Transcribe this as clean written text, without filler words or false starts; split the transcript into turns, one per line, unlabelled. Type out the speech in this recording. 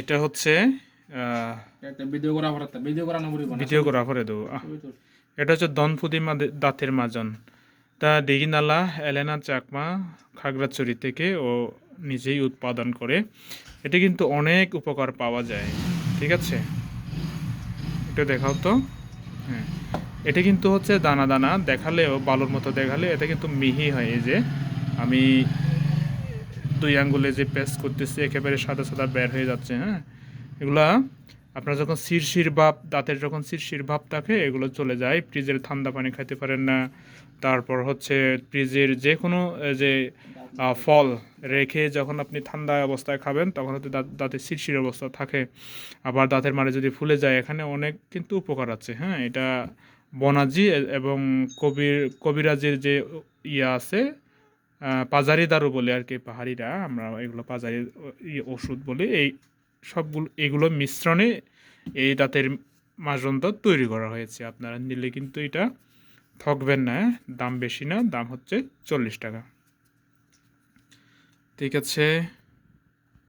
এটা হচ্ছে ভিডিও করা পরে দেবো। এটা হচ্ছে দনফুদি দাঁতের মাজন। তা দিঘিনালা এলেনা চাকমা খাগড়াছড়ি থেকে ও নিজেই উৎপাদন করে। এটা কিন্তু অনেক উপকার পাওয়া যায়, ঠিক আছে। এটা দেখাও তো। হ্যাঁ, এটা কিন্তু হচ্ছে দানা দানা দেখালেও বালুর মতো দেখালে এটা কিন্তু মিহি হয়। এই যে আমি 2 আঙ্গুলে যে পেস্ট করতেছি একেবারে সাদা সাদা বের হয়ে যাচ্ছে। হ্যাঁ, এগুলা আপনার যখন শিরশির ভাব, দাঁতের যখন শিরশির ভাব থাকে এগুলো চলে যায়। ফ্রিজের ঠান্ডা পানি খাইতে পারেন না। তারপর হচ্ছে ফ্রিজের যে কোনো যে ফল রেখে যখন আপনি ঠান্ডা অবস্থায় খাবেন তখন হয়তো দাঁতের শিরশির অবস্থা থাকে। আবার দাঁতের মাড়ি যদি ফুলে যায়, এখানে অনেক কিন্তু উপকার আছে। হ্যাঁ, এটা বনাজি এবং কবিরাজের যে ইয়ে আছে, পাজারি দারু বলে আর কি, পাহাড়িরা আমরা এগুলো পাজারি ওষুধ বলি। এই সবগুলো এগুলো মিশ্রণে এই দাঁতের মাজনটা তৈরি করা হয়েছে। আপনারা নিলে কিন্তু এটা ঠকবেন না। দাম বেশি না, দাম হচ্ছে 40 টাকা। ঠিক আছে।